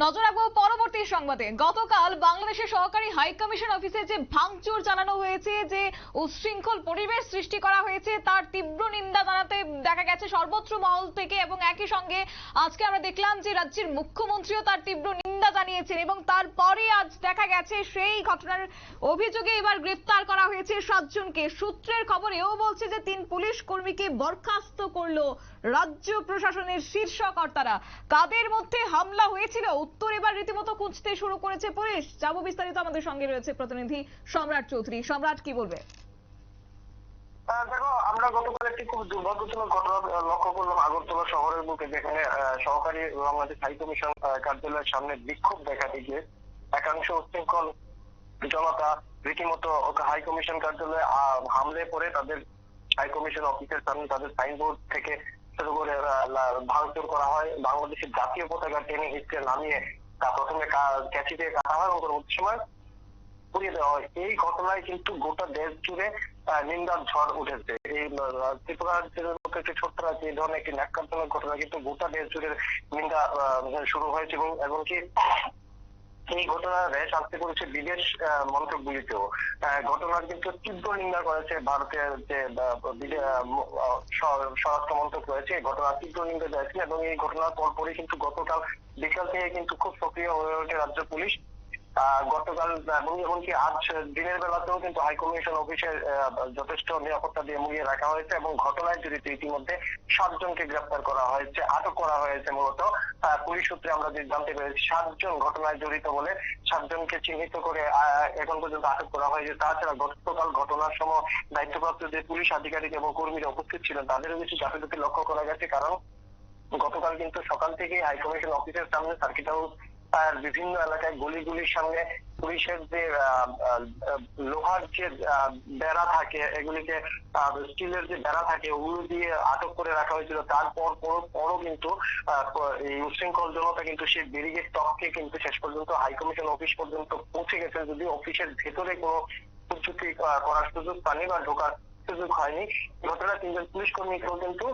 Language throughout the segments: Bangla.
নজর রাখবো পরবর্তী সংবাদে। গতকাল বাংলাদেশের সহকারী হাই কমিশন অফিসে যে ভাঙচুর চালানো হয়েছে, যে উচ্ছৃঙ্খল পরিবেশ সৃষ্টি করা হয়েছে, তার তীব্র নিন্দা জানাতে দেখা গেছে সর্বত্র মহল থেকে। এবং একই সঙ্গে আজকে আমরা দেখলাম যে রাজ্যের মুখ্যমন্ত্রীও তার তীব্র নিন্দা জানিয়েছেন। এবং তারপরে আজ দেখা গেছে সেই ঘটনার অভিযোগে এবার গ্রেফতার করা হয়েছে 7 জনকে। সূত্রের খবর এও বলছে যে 3 পুলিশ কর্মীকে বরখাস্ত করলো রাজ্য প্রশাসনের শীর্ষ কর্তারা। কাদের মধ্যে হামলা হয়েছিল উত্তর এবার রীতিমতো খুঁজতে শুরু করেছে পুলিশ। যাব বিস্তারিত, আমাদের সঙ্গে রয়েছে প্রতিনিধি সম্রাট চৌধুরী। সম্রাট, কি বলবে? দেখো, আমরা গতকাল একটি খুব দুর্ভাগ্যজনক ঘটনা লক্ষ্য করলাম আগরতলা শহরের বুকে, যেখানে সহকারী বাংলাদেশ হাই কমিশন কার্যালয়ের সামনে বিক্ষোভ দেখাতে গিয়ে একাংশ উচ্ছৃঙ্খল জনতা রীতিমতো হাই কমিশন কার্যালয়ে হামলে পড়ে তাদের হাই কমিশন অফিসের সামনে তাদের সাইনবোর্ড থেকে শুরু করে ভাঙচুর করা হয়। বাংলাদেশের জাতীয় পতাকা টেনে হিচড়ে নামিয়ে তা প্রথমে ক্যাচি দিয়ে কাটা হয় এবং পরবর্তী সময় পুড়িয়ে দেওয়া হয়। এই ঘটনায় কিন্তু গোটা দেশ জুড়ে নিন্দার ঝড় উঠেছে। এই ত্রিপুরা রাজ্যের মতো একটি ছোট্ট রাজ্যে এই ধরনের একটি ন্যাক্কারজনক ঘটনা কিন্তু গোটা দেশ জুড়ে নিন্দা শুরু হয়েছে এবং এমনকি এই ঘটনার রেশ আসতে করেছে বিদেশ মন্ত্রকগুলিতেও। ঘটনার কিন্তু তীব্র নিন্দা করেছে ভারতের যে স্বরাষ্ট্র মন্ত্রক রয়েছে। এই ঘটনার তীব্র নিন্দা জানিয়েছে এবং এই ঘটনার পরপরই কিন্তু গতকাল বিকাল থেকে কিন্তু খুব সক্রিয় হয়ে ওঠে রাজ্য পুলিশ। গতকাল এবং এমনকি আজ দিনের বেলাতেও কিন্তু হাই কমিশন অফিসে যথেষ্ট নিরাপত্তা দিয়ে মুড়িয়ে রাখা হয়েছে এবং ঘটনায় জড়িত ইতিমধ্যে 7 জনকে গ্রেপ্তার করা হয়েছে, আটক করা হয়েছে। মূলত পুলিশ সূত্রে আমরা জানতে পেরেছি 7 জন ঘটনায় জড়িত বলে 7 জনকে চিহ্নিত করে এখন পর্যন্ত আটক করা হয়েছে। তাছাড়া গতকাল ঘটনার সময় দায়িত্বপ্রাপ্ত যে পুলিশ আধিকারিক এবং কর্মীরা উপস্থিত ছিলেন তাদেরও কিছু গাফিলতি লক্ষ্য করা গেছে। কারণ গতকাল কিন্তু সকাল থেকে হাই কমিশন অফিসের সামনে সার্কিট হাউস আর বিভিন্ন এলাকায় গলিগুলির সামনে পুলিশের যে লোহার যে বেড়া থাকে, এগুলিকে স্টিলের যে বেড়া থাকে, ওগুলো দিয়ে আটক করে রাখা হয়েছিল। তারপর পরও কিন্তু এই উচ্ছৃঙ্খল জনতা কিন্তু সেই ব্যারিকেড টপকে কিন্তু শেষ পর্যন্ত হাই কমিশন অফিস পর্যন্ত পৌঁছে গেছে, যদি অফিসের ভেতরে কোনো কুচ্যুতি করার সুযোগ পায়নি বা ঢোকার সুযোগ হয়নি। ঘটনা 3 জন পুলিশ কর্মীকেও কিন্তু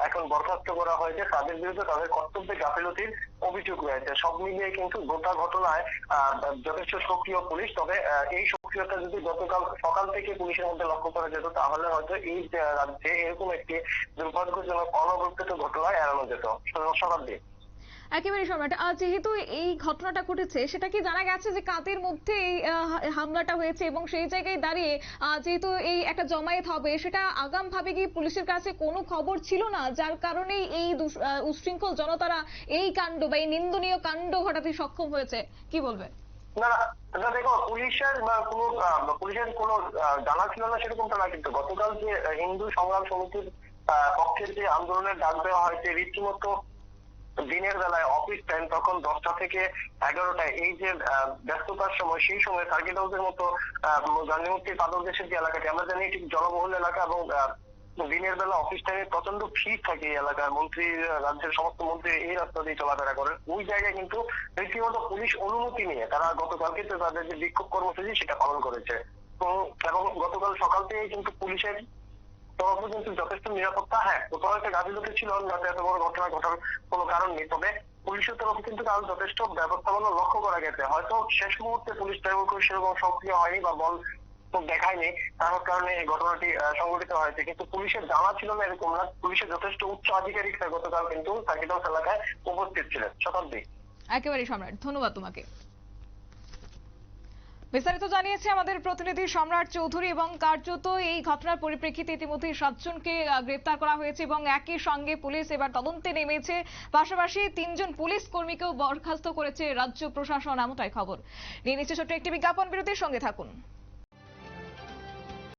এখন বরখাস্ত করা হয়েছে। তাদের বিরুদ্ধে তাদের কর্তব্যে গাফিলতির অভিযোগ রয়েছে। সব মিলিয়ে কিন্তু গোটা ঘটনায় যথেষ্ট সক্রিয় পুলিশ। তবে এই সক্রিয়তা যদি গতকাল সকাল থেকে পুলিশের মধ্যে লক্ষ্য করা যেত তাহলে হয়তো এই রাজ্যে এরকম একটি দুর্ভাগ্যজনক অনবরত ঘটনায় এড়ানো যেত। শতাব্দী, একেবারে সম্রাট, যেহেতু এই ঘটনাটা ঘটেছে, সেটা কি জানা গেছে যে কাদের মধ্যে এই হামলাটা হয়েছে? এবং সেই জায়গায় দাঁড়িয়ে যেহেতু এই একটা জমায়েত হবে, সেটা আগাম ভাবে কি পুলিশের কাছে কোনো খবর ছিল না, যার কারণেই এই উচ্ছৃঙ্খল জনতারা এই কাণ্ড বা এই নিন্দনীয় কাণ্ড ঘটাতে সক্ষম হয়েছে? কি বলবে? না না, দেখো, পুলিশের কোনো জানা ছিল না সেরকমটা না, কিন্তু গতকাল যে হিন্দু সংগ্রাম সমিতির পক্ষের যে আন্দোলনের ডাক দেওয়া হয়েছে রীতিমতো দিনের বেলায় অফিস টাইম, তখন 10টা থেকে 11টা, এই যে ব্যস্ততার সময়, সেই সময় সার্কিট হাউসের মতো গান্ধীমূর্তির পাদদেশের যে এলাকাটি আমরা জানি এটি জনবহুল এলাকা এবং দিনের বেলা অফিস টাইমে প্রচন্ড ভিড় থাকে এই এলাকার। মন্ত্রী, রাজ্যের সমস্ত মন্ত্রী এই রাস্তা দিয়ে চলাফেরা করেন। ওই জায়গায় কিন্তু রীতিমতো পুলিশ অনুমতি নিয়ে তারা গতকালকে তাদের যে বিক্ষোভ কর্মসূচি সেটা পালন করেছে এবং গতকাল সকাল থেকে কিন্তু পুলিশের তরফ কিন্তু যথেষ্ট নিরাপত্তা। হ্যাঁ, কোথাও একটা গাফিলতি ছিল, যাতে এত বড় ঘটনা ঘটার কোনো কারণ নেই। তবে পুলিশের তরফ কিন্তু কাল যথেষ্ট ব্যবস্থাপনা লক্ষ্য করা গেছে। হয়তো শেষ মুহূর্তে পুলিশ সেরকম সক্রিয় হয়নি বা বল দেখায়নি, তার কারণে এই ঘটনাটি সংঘটিত হয়েছে। কিন্তু পুলিশের জানা ছিল না এরকম না, পুলিশের যথেষ্ট উচ্চ আধিকারিকরা গতকাল কিন্তু সার্কিট হাউস এলাকায় উপস্থিত ছিলেন। শতাব্দী, একেবারে সম্রাট, ধন্যবাদ তোমাকে। বিস্তারিত জানিয়েছে আমাদের প্রতিনিধি সম্রাট চৌধুরী। এবং কার্যত এই ঘটনার পরিপ্রেক্ষিতে ইতিমধ্যে 7 জনকে গ্রেপ্তার করা হয়েছে এবং একই সঙ্গে পুলিশ এবার তদন্তে নেমেছে। পাশাপাশি 3 জন পুলিশ কর্মীকেও বরখাস্ত করেছে রাজ্য প্রশাসন, এমনটাই খবর। নিয়ে নিচ্ছে ছোট্ট একটি বিজ্ঞাপন বিরতির সঙ্গে থাকুন।